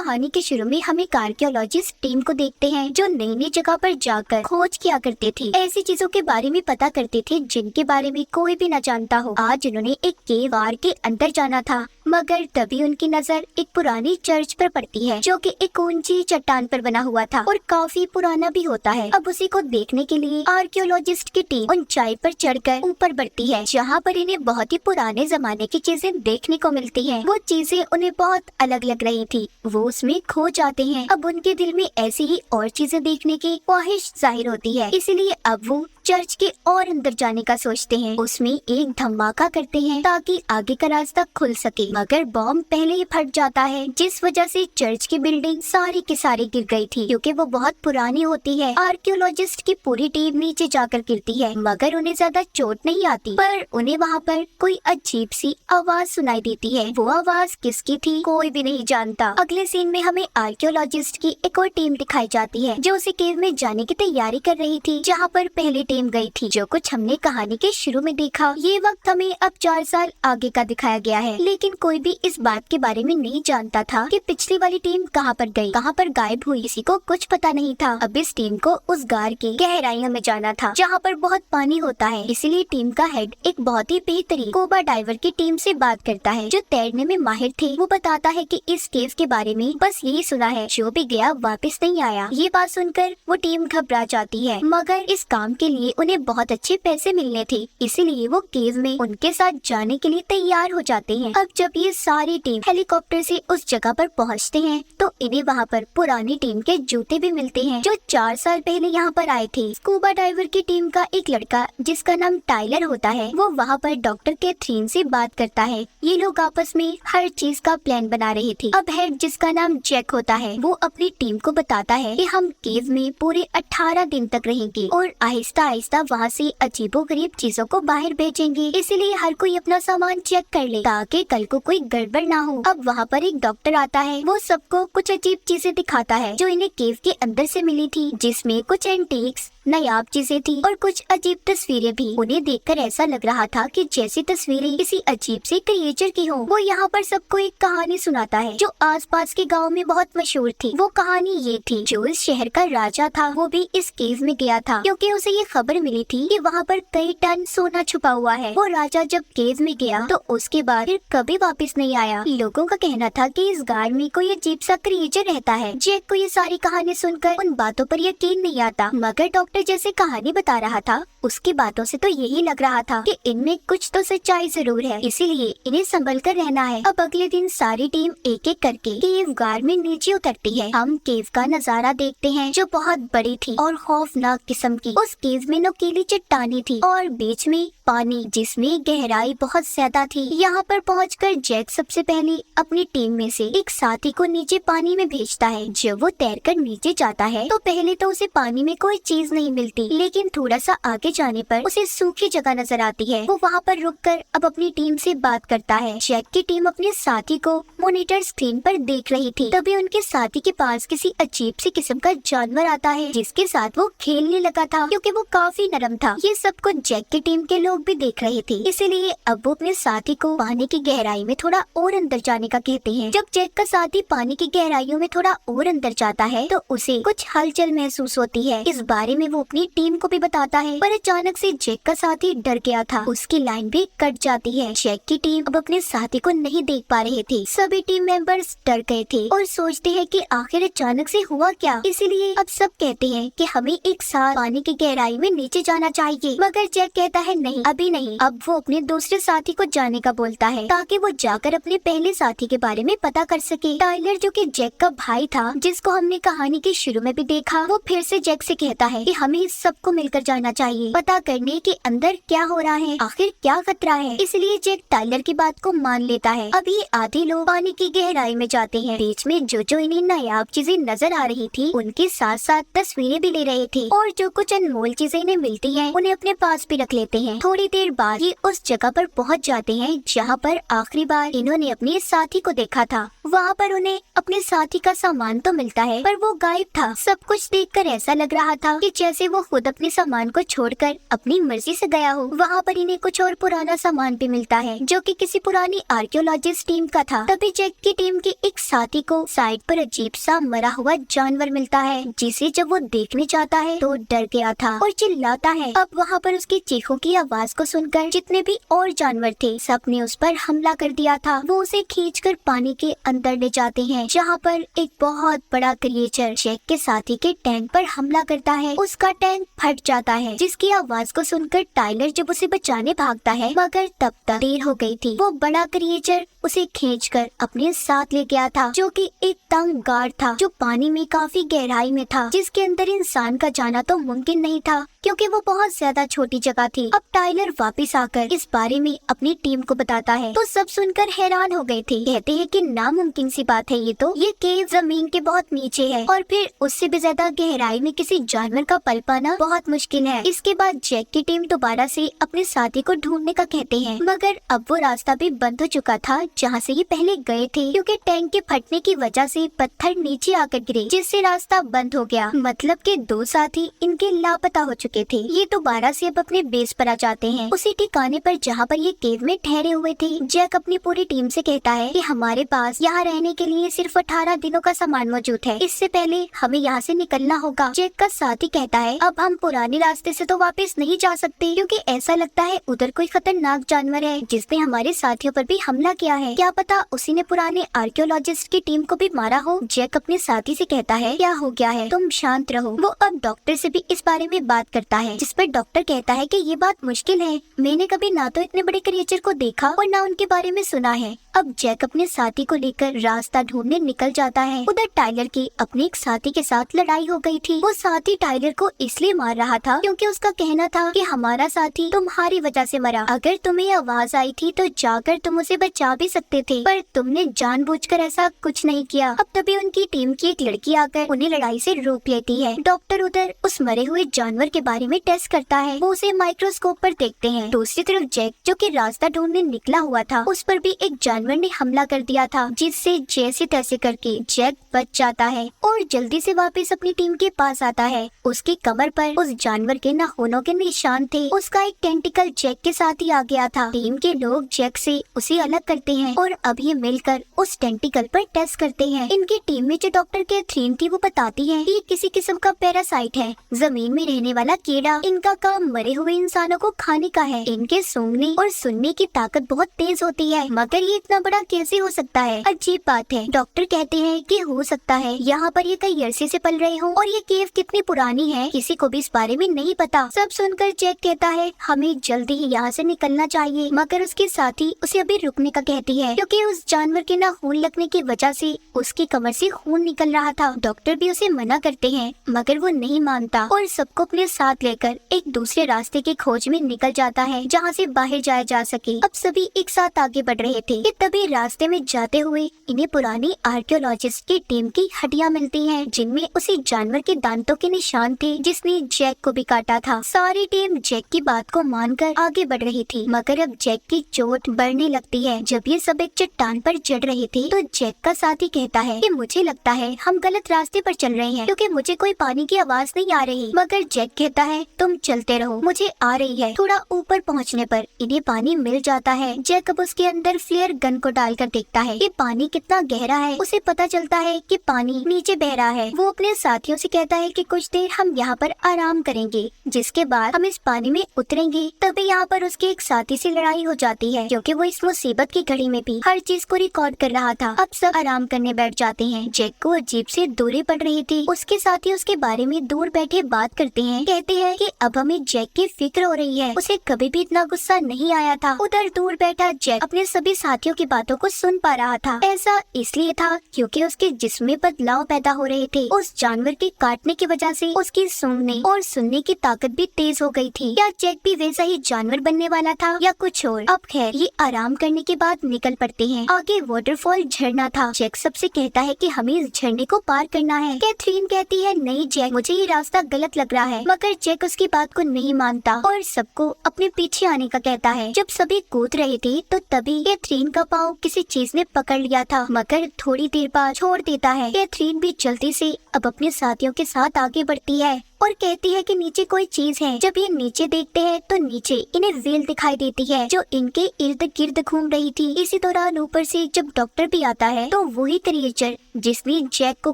कहानी के शुरू में हम एक आर्कियोलॉजिस्ट टीम को देखते हैं जो नई नई जगह पर जाकर खोज किया करते थे, ऐसी चीजों के बारे में पता करते थे जिनके बारे में कोई भी न जानता हो। आज उन्होंने एक केव आर के अंदर जाना था, मगर तभी उनकी नजर एक पुरानी चर्च पर पड़ती है जो कि एक ऊंची चट्टान पर बना हुआ था और काफी पुराना भी होता है। अब उसी को देखने के लिए आर्कियोलॉजिस्ट की टीम ऊंचाई पर चढ़कर ऊपर बढ़ती है, जहाँ पर इन्हें बहुत ही पुराने जमाने की चीजें देखने को मिलती हैं। वो चीजें उन्हें बहुत अलग लग रही थी, वो उसमें खो जाते हैं। अब उनके दिल में ऐसी ही और चीजें देखने की ख्वाहिश जाहिर होती है, इसलिए अब वो चर्च के और अंदर जाने का सोचते हैं। उसमें एक धमाका करते हैं ताकि आगे का रास्ता खुल सके, मगर बॉम्ब पहले ही फट जाता है, जिस वजह से चर्च की बिल्डिंग सारी की सारी गिर गई थी क्योंकि वो बहुत पुरानी होती है। आर्कियोलॉजिस्ट की पूरी टीम नीचे जाकर गिरती है, मगर उन्हें ज्यादा चोट नहीं आती, पर उन्हें वहाँ पर कोई अजीब सी आवाज सुनाई देती है। वो आवाज किसकी थी कोई भी नहीं जानता। अगले सीन में हमें आर्कियोलॉजिस्ट की एक और टीम दिखाई जाती है जो उसी केव में जाने की तैयारी कर रही थी जहाँ पर पहली टीम गई थी। जो कुछ हमने कहानी के शुरू में देखा, ये वक्त हमें अब 4 साल आगे का दिखाया गया है, लेकिन कोई भी इस बात के बारे में नहीं जानता था कि पिछली वाली टीम कहाँ पर गई, कहाँ पर गायब हुई, किसी को कुछ पता नहीं था। अब इस टीम को उस गार की गहराइयों में जाना था जहाँ पर बहुत पानी होता है, इसीलिए टीम का हेड एक बहुत ही बेहतरीन स्कूबा डाइवर की टीम से बात करता है जो तैरने में माहिर थे। वो बताता है कि इस केव के बारे में बस यही सुना है, जो भी गया वापस नहीं आया। ये बात सुनकर वो टीम घबरा जाती है, मगर इस काम के लिए उन्हें बहुत अच्छे पैसे मिलने थे, इसीलिए वो केव में उनके साथ जाने के लिए तैयार हो जाते हैं। अब जब ये सारी टीम हेलीकॉप्टर से उस जगह पर पहुंचते हैं तो इन्हें वहाँ पर पुरानी टीम के जूते भी मिलते हैं जो 4 साल पहले यहाँ पर आए थे। स्कूबा डाइवर की टीम का एक लड़का जिसका नाम टाइलर होता है, वो वहाँ पर डॉक्टर कैथरीन से बात करता है। ये लोग आपस में हर चीज का प्लान बना रहे थे। अब हेड जिसका नाम जैक होता है, वो अपनी टीम को बताता है कि हम केव में पूरे 18 दिन तक रहेंगे और आहिस्ता आहिस्ता वहाँ से अजीबोगरीब चीजों को बाहर भेजेंगे, इसलिए हर कोई अपना सामान चेक कर ले ताकि कल को कोई गड़बड़ ना हो। अब वहाँ पर एक डॉक्टर आता है, वो सबको कुछ अजीब चीजें दिखाता है जो इन्हें केव के अंदर से मिली थी, जिसमें कुछ एंटीक्स नायाब चीजें थी और कुछ अजीब तस्वीरें भी। उन्हें देखकर ऐसा लग रहा था कि जैसी तस्वीरें किसी अजीब से क्रिएचर की हो। वो यहाँ पर सबको एक कहानी सुनाता है जो आसपास के गांव में बहुत मशहूर थी। वो कहानी ये थी, जो इस शहर का राजा था वो भी इस केव में गया था क्योंकि उसे ये खबर मिली थी कि वहाँ पर कई टन सोना छुपा हुआ है। वो राजा जब केव में गया तो उसके बाद फिर कभी वापस नहीं आया। लोगों का कहना था कि इस गार में कोई अजीब सा क्रिएचर रहता है। जैक को ये सारी कहानी सुनकर उन बातों पर यकीन नहीं आता, मगर डॉक्टर जैसे कहानी बता रहा था उसकी बातों से तो यही लग रहा था कि इनमें कुछ तो सच्चाई जरूर है, इसीलिए इन्हें संभल कर रहना है। अब अगले दिन सारी टीम एक एक करके केव गार में नीचे उतरती है। हम केव का नजारा देखते हैं जो बहुत बड़ी थी और खौफनाक किस्म की। उस केव में नुकीली चट्टानी थी और बीच में पानी जिसमें गहराई बहुत ज्यादा थी। यहाँ पर पहुंचकर जैक सबसे पहले अपनी टीम में से एक साथी को नीचे पानी में भेजता है। जब वो तैरकर नीचे जाता है तो पहले तो उसे पानी में कोई चीज नहीं मिलती, लेकिन थोड़ा सा आगे जाने पर उसे सूखी जगह नजर आती है। वो वहाँ पर रुककर अब अपनी टीम से बात करता है। जैक की टीम अपने साथी को मॉनिटर स्क्रीन पर देख रही थी, तभी उनके साथी के पास किसी अजीब सी किस्म का जानवर आता है जिसके साथ वो खेलने लगा था क्योंकि वो काफी नरम था। ये सब कुछ जैक की टीम के लोग भी देख रहे थे, इसीलिए अब वो अपने साथी को पानी की गहराई में थोड़ा और अंदर जाने का कहते हैं। जब जैक का साथी पानी की गहराइयों में थोड़ा और अंदर जाता है तो उसे कुछ हलचल महसूस होती है। इस बारे में वो अपनी टीम को भी बताता है, पर अचानक से जैक का साथी डर गया था, उसकी लाइन भी कट जाती है। जैक की टीम अब अपने साथी को नहीं देख पा रहे थे। सभी टीम मेंबर्स डर गए थे और सोचते हैं कि आखिर अचानक से हुआ क्या। इसीलिए अब सब कहते हैं कि हमें एक साथ पानी की गहराई में नीचे जाना चाहिए, मगर जैक कहता है नहीं, अभी नहीं। अब वो अपने दूसरे साथी को जाने का बोलता है ताकि वो जाकर अपने पहले साथी के बारे में पता कर सके। टाइलर जो कि जैक का भाई था, जिसको हमने कहानी के शुरू में भी देखा, वो फिर से जैक से कहता है कि हमें सबको मिलकर जाना चाहिए, पता करने के अंदर क्या हो रहा है, आखिर क्या खतरा है। इसलिए जैक टाइलर की बात को मान लेता है। अब ये आधे लोग पानी की गहराई में जाते हैं। बीच में जो इन्हें नायाब चीजें नजर आ रही थी उनके साथ साथ तस्वीरें भी ले रहे थे और जो कुछ अनमोल चीजें इन्हें मिलती हैं उन्हें अपने पास भी रख लेते हैं। थोड़ी देर बाद ये उस जगह पर पहुंच जाते हैं जहाँ पर आखिरी बार इन्होंने अपने साथी को देखा था। वहाँ पर उन्हें अपने साथी का सामान तो मिलता है पर वो गायब था। सब कुछ देखकर ऐसा लग रहा था कि जैसे वो खुद अपने सामान को छोड़कर अपनी मर्जी से गया हो। वहाँ पर इन्हें कुछ और पुराना सामान भी मिलता है जो कि किसी पुरानी आर्कियोलॉजिस्ट टीम का था। तभी तभी जैक की टीम के एक साथी को साइड पर अजीब सा मरा हुआ जानवर मिलता है, जिसे जब वो देखने जाता है तो डर गया था और चिल्लाता है। अब वहाँ पर उसकी चीखों की आवाज को सुनकर जितने भी और जानवर थे सब ने उस पर हमला कर दिया था। वो उसे खींचकर पानी के अंदर ले जाते हैं, जहाँ पर एक बहुत बड़ा क्रिएचर जैक के साथी के टैंक पर हमला करता है। उसका टैंक फट जाता है, जिसकी आवाज को सुनकर टाइलर जब उसे बचाने भागता है, मगर तब तक देर हो गई थी। वो बड़ा क्रिएचर उसे खींचकर अपने साथ ले गया था, जो कि एक तंग गार्ड था जो पानी में काफी गहराई में था, जिसके अंदर इंसान का जाना तो मुमकिन नहीं था क्योंकि वो बहुत ज्यादा छोटी जगह थी। अब टाइलर वापस आकर इस बारे में अपनी टीम को बताता है तो सब सुनकर हैरान हो गए थे। कहते हैं कि नामुमकिन सी बात है ये केव जमीन के बहुत नीचे है और फिर उससे भी ज्यादा गहराई में किसी जानवर का पल पाना बहुत मुश्किल है। इसके बाद जैक की टीम दोबारा से अपने साथी को ढूंढने का कहते हैं, मगर अब वो रास्ता भी बंद हो चुका था जहाँ से ये पहले गए थे, क्योंकि टैंक के फटने की वजह से पत्थर नीचे आकर गिरे, जिससे रास्ता बंद हो गया। मतलब के दो साथी इनके लापता हो चुके थे। ये दोबारा से अब अपने बेस पर आ जाते हैं, उसी ठिकाने पर जहाँ पर ये केव में ठहरे हुए थे। जैक अपनी पूरी टीम से कहता है कि हमारे पास यहाँ रहने के लिए सिर्फ 18 दिनों का सामान मौजूद है, इससे पहले हमें यहाँ से निकलना होगा। जैक का साथी कहता है अब हम पुराने रास्ते से तो वापस नहीं जा सकते, क्योंकि ऐसा लगता है उधर कोई खतरनाक जानवर है जिसने हमारे साथियों पर भी हमला किया है। क्या पता उसी ने पुराने आर्कियोलॉजिस्ट की टीम को भी मारा हो। जैक अपने साथी से कहता है क्या हो गया है, तुम शांत रहो। वो अब डॉक्टर से भी इस बारे में बात करता है, जिस पर डॉक्टर कहता है कि ये बात मुश्किल है, मैंने कभी ना तो इतने बड़े क्रिएचर को देखा और ना उनके बारे में सुना है। अब जैक अपने साथी को लेकर रास्ता ढूंढने निकल जाता है। उधर टाइलर की अपने एक साथी के साथ लड़ाई हो गई थी। वो साथी टाइलर को इसलिए मार रहा था क्योंकि उसका कहना था कि हमारा साथी तुम्हारी वजह से मरा, अगर तुम्हें आवाज आई थी तो जाकर तुम उसे बचा भी सकते थे, पर तुमने जानबूझकर ऐसा कुछ नहीं किया। अब तभी उनकी टीम की एक लड़की आकर उन्हें लड़ाई से रोक लेती है। डॉक्टर उधर उस मरे हुए जानवर के बारे में टेस्ट करता है, वो उसे माइक्रोस्कोप पर देखते हैं। दूसरी तरफ जैक जो कि रास्ता ढूंढने निकला हुआ था, उस पर भी एक जानवर ने हमला कर दिया था, जिससे जैसे तैसे करके जैक बच जाता है और जल्दी से वापस अपनी टीम के पास आता है। उसकी कमर पर उस जानवर के नाखूनों के निशान थे। उसका एक टेंटिकल जैक के साथ ही आ गया था। टीम के लोग जैक से उसे अलग करते हैं और अब ये मिलकर उस टेंटिकल पर टेस्ट करते हैं। इनकी टीम में जो डॉक्टर कैथरीन थी वो बताती है कि ये किसी किस्म का पैरासाइट है, जमीन में रहने वाला कीड़ा। इनका काम मरे हुए इंसानों को खाने का है। इनके सूंघने और सुनने की ताकत बहुत तेज होती है, मगर ये इतना बड़ा कैसे हो सकता है, अजीब बात है। डॉक्टर कहते हैं कि हो सकता है यहाँ पर ये कई अरसे से पल रहे हों और ये केव कितनी पुरानी है किसी को भी इस बारे में नहीं पता। सब सुनकर जैक कहता है हमें जल्दी ही यहाँ से निकलना चाहिए, मगर उसके साथी उसे अभी रुकने का कहती है क्योंकि उस जानवर के नाखून लगने की वजह से उसकी कमर से खून निकल रहा था। डॉक्टर भी उसे मना करते हैं, मगर वो नहीं मानता और सबको अपने साथ लेकर एक दूसरे रास्ते की खोज में निकल जाता है जहाँ से बाहर जाया जा सके। अब सभी एक साथ आगे बढ़ रहे थे कि तभी रास्ते में जाते हुए इन्हें पुरानी आर्कियोलॉजिस्ट की टीम की हड्डियां मिलती हैं, जिनमें उसी जानवर के दांतों के निशान थे जिसने जैक को भी काटा था। सारी टीम जैक की बात को मानकर आगे बढ़ रही थी, मगर अब जैक की चोट बढ़ने लगती है। जब ये सब एक चट्टान पर चढ़ रहे थे तो जैक का साथी कहता है कि मुझे लगता है हम गलत रास्ते पर चल रहे हैं क्योंकि मुझे कोई पानी की आवाज नहीं आ रही, मगर जैक कहता है तुम चलते रहो, मुझे आ रही है। थोड़ा ऊपर पहुँचने पर इन्हें पानी मिल जाता है। जैक अब उसके अंदर फ्लेयर गन को डालकर देखता है कि पानी कितना गहरा है। उसे पता चलता है कि पानी नीचे बह रहा है। वो अपने साथियों से कहता है कि कुछ देर हम यहाँ पर आराम करेंगे, जिसके बाद हम इस पानी में उतरेंगे। तभी यहाँ पर उसके एक साथी से लड़ाई हो जाती है क्योंकि वो इस मुसीबत की घड़ी में भी हर चीज को रिकॉर्ड कर रहा था। अब सब आराम करने बैठ जाते हैं। जैक को अजीब से दूरी पड़ रही थी। उसके साथी उसके बारे में दूर बैठे बात करते हैं, कहते हैं कि अब हमें जैक की फिक्र हो रही है, उसे कभी भी इतना गुस्सा नहीं आया था। उधर दूर बैठा जैक अपने सभी साथियों की बातों को सुन पा रहा था। ऐसा इसलिए था क्योंकि उसके जिस्म में बदलाव पैदा हो रहे थे। उस जानवर के काटने की वजह से उसकी सूंघने और सुनने की ताकत भी तेज हो गई थी। क्या जैक भी वैसा ही जानवर बनने वाला था या कुछ और? अब खैर ये आराम करने के बाद निकल पड़ते हैं। आगे वाटरफॉल झरना था। जैक सबसे कहता है कि हमें इस झरने को पार करना है। कैथरीन कहती है नहीं जैक, मुझे ये रास्ता गलत लग रहा है, मगर जैक उसकी बात को नहीं मानता और सबको अपने पीछे आने का कहता है। जब सभी कूद रहे थे तो तभी कैथरीन का पाँव किसी चीज ने पकड़ लिया था, मगर थोड़ी देर बाद छोड़ देता है। कैथरीन भी जल्दी से अब अपने साथियों के साथ आगे बढ़ती है। और कहती है कि नीचे कोई चीज है। जब ये नीचे देखते हैं तो नीचे इन्हें व्हेल दिखाई देती है जो इनके इर्द गिर्द घूम रही थी। इसी दौरान ऊपर से जब डॉक्टर भी आता है तो वही क्रिएचर जिसने जैक को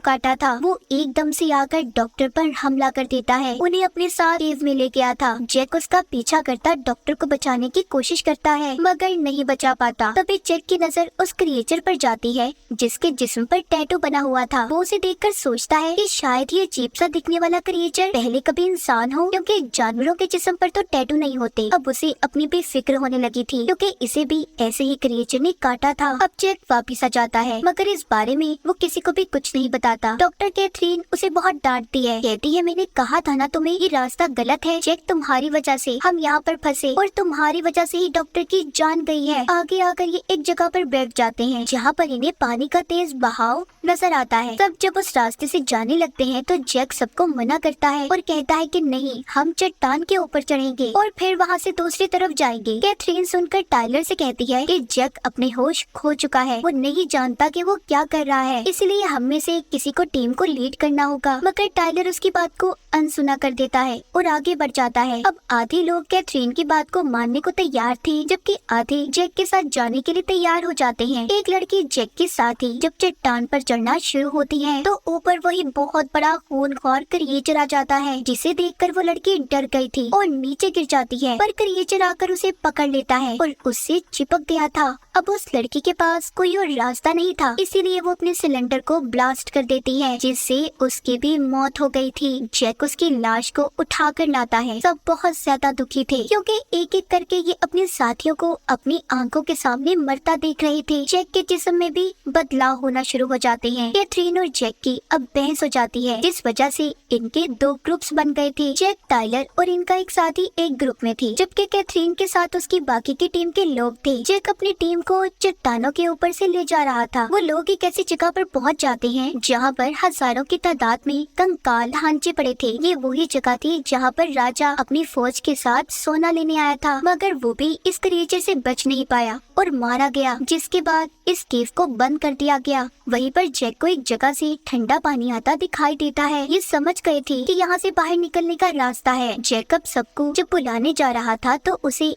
काटा था वो एकदम से आकर डॉक्टर पर हमला कर देता है। उन्हें अपने साथ केव में ले गया था। जैक उसका पीछा करता डॉक्टर को बचाने की कोशिश करता है मगर नहीं बचा पाता। तभी जैक की नजर उस क्रिएचर पर जाती है जिसके जिस्म पर टैटू बना हुआ था। वो उसे देखकर सोचता है कि शायद ये अजीब सा दिखने वाला क्रिएचर पहले कभी इंसान हो, क्योंकि जानवरों के जिस्म पर तो टैटू नहीं होते। अब उसे अपनी भी फिक्र होने लगी थी क्योंकि इसे भी ऐसे ही क्रिएचर ने काटा था। अब जैक वापिस आ जाता है मगर इस बारे में वो किसी को भी कुछ नहीं बताता। डॉक्टर कैथरीन उसे बहुत डांटती है, कहती है मैंने कहा था ना तुम्हें ये रास्ता गलत है। जैक तुम्हारी वजह से हम यहाँ पर फंसे और तुम्हारी वजह से ही डॉक्टर की जान गई है। आगे आकर ये एक जगह पर बैठ जाते हैं जहाँ पर इन्हें पानी का तेज बहाव नजर आता है। सब जब उस रास्ते से जाने लगते हैं तो जैक सबको मना करता है और कहता है कि नहीं, हम चट्टान के ऊपर चढ़ेंगे और फिर वहाँ से दूसरी तरफ जाएंगे। कैथरीन सुनकर टाइलर से कहती है कि जैक अपने होश खो चुका है, वो नहीं जानता कि वो क्या कर रहा है, इसलिए हम में से किसी को टीम को लीड करना होगा। मगर टाइलर उसकी बात को अनसुना कर देता है और आगे बढ़ जाता है। अब आधे लोग कैथरीन की बात को मानने को तैयार थे जबकि आधे जैक के साथ जाने के लिए तैयार हो जाते हैं। एक लड़की जैक के साथ ही जब चट्टान पर चढ़ना शुरू होती है तो ऊपर वही बहुत बड़ा खूनख्वार क्रिएचर आ जाता है जिसे देखकर वो लड़की डर गई थी और नीचे गिर जाती है। पर क्रिएचर आकर उसे पकड़ लेता है और उससे चिपक गया था। अब उस लड़की के पास कोई और रास्ता नहीं था, इसीलिए वो अपने सिलेंडर को ब्लास्ट कर देती है जिससे उसकी भी मौत हो गई थी। जैक उसकी लाश को उठाकर लाता है। सब बहुत ज्यादा दुखी थे क्योंकि एक एक करके ये अपने साथियों को अपनी आंखों के सामने मरता देख रहे थे। जैक के जिस्म में भी बदलाव होना शुरू हो जाते हैं। कैथरीन और जैक की अब बहस हो जाती है जिस वजह से इनके दो ग्रुप्स बन गए थे। जैक, टाइलर और इनका एक साथी एक ग्रुप में थी जबकि कैथरीन के साथ उसकी बाकी की टीम के लोग थे। जैक अपनी टीम को चट्टानों के ऊपर से ले जा रहा था। वो लोग एक ऐसी जगह पर पहुंच जाते हैं जहां पर हजारों की तादाद में कंकाल ढांचे पड़े थे। ये वही जगह थी जहां पर राजा अपनी फौज के साथ सोना लेने आया था मगर वो भी इस क्रिएचर से बच नहीं पाया और मारा गया, जिसके बाद इस केव को बंद कर दिया गया। वहीं पर जैक को एक जगह से ठंडा पानी आता दिखाई देता है। ये समझ गए थे कि यहाँ से बाहर निकलने का रास्ता है। जैक अब सबको जब बुलाने जा रहा था तो उसे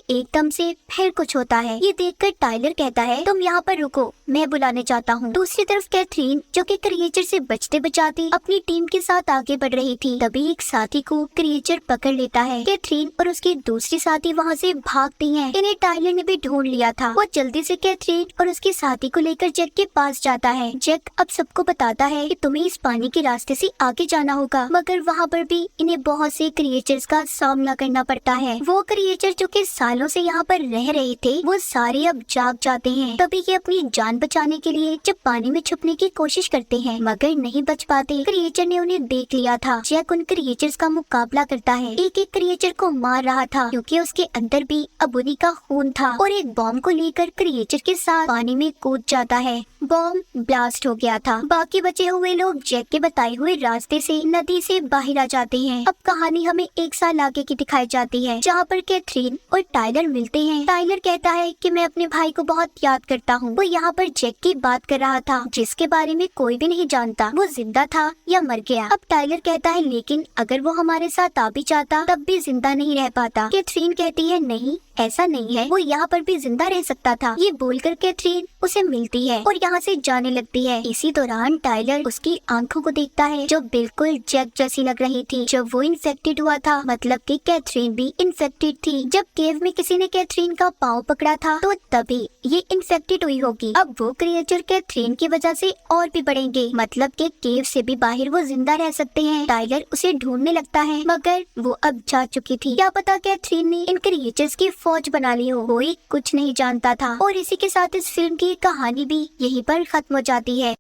एकदम से फिर कुछ होता है। ये देखकर टाइलर कहता है तुम यहाँ पर रुको, मैं बुलाने जाता हूँ। दूसरी तरफ कैथरीन जो कि क्रिएचर से बचते बचाते अपनी टीम के साथ आगे बढ़ रही थी, तभी एक साथी को क्रिएचर पकड़ लेता है। कैथरीन और उसकी दूसरी साथी वहाँ से भागती हैं। इन्हें टाइलर ने भी ढूंढ लिया था। वो जल्दी से कैथरीन और उसके साथी को लेकर जैक के पास जाता है। जैक अब सबको बताता है कि तुम्हें इस पानी के रास्ते से आगे जाना होगा, मगर वहाँ पर भी इन्हें बहुत से क्रिएचर्स का सामना करना पड़ता है। वो क्रिएचर जो कि सालों से यहाँ पर रह रहे थे वो सारे अब जाग जाते हैं। तभी ये अपनी जान बचाने के लिए जब पानी में छुपने की कोशिश करते हैं मगर नहीं बच पाते। क्रिएचर ने उन्हें देख लिया था। जैक उन क्रिएचर्स का मुकाबला करता है, एक एक क्रिएचर को मार रहा था क्योंकि उसके अंदर भी अब उन्हीं का खून था और एक बॉम्ब को लेकर क्रिएचर के साथ पानी में कूद जाता है। बॉम्ब ब्लास्ट हो गया था। बाकी बचे हुए लोग जैक के बताए हुए रास्ते से नदी से बाहर आ जाते हैं। अब कहानी हमें एक साल आगे की दिखाई जाती है जहाँ पर कैथरीन और टाइलर मिलते हैं। टाइलर कहता है कि मैं अपने भाई को बहुत याद करता हूँ। वो यहाँ पर जैक की बात कर रहा था जिसके बारे में कोई भी नहीं जानता वो जिंदा था या मर गया। अब टाइलर कहता है लेकिन अगर वो हमारे साथ आ भी जाता तब भी जिंदा नहीं रह पाता। कैथरीन कहती है नहीं, ऐसा नहीं है, वो यहाँ पर भी जिंदा रह सकता था। ये बोलकर कैथरीन उसे मिलती है और यहाँ से जाने लगती है। इसी दौरान टाइलर उसकी आंखों को देखता है जो बिल्कुल जैक जैसी लग रही थी जब वो इन्फेक्टेड हुआ था, मतलब कि कैथरीन भी इन्फेक्टेड थी। जब केव में किसी ने कैथरीन का पाँव पकड़ा था तो तभी ये इन्फेक्टेड हुई होगी। अब वो क्रिएचर कैथरीन की वजह से और भी बढ़ेंगे, मतलब कि केव से भी बाहर वो जिंदा रह सकते हैं। टाइलर उसे ढूंढने लगता है मगर वो अब जा चुकी थी। क्या पता कैथरीन ने इन क्रिएचर्स की फौज बना ली हो, कोई कुछ नहीं जानता था। और इसी के साथ इस फिल्म की कहानी भी यहीं पर खत्म हो जाती है।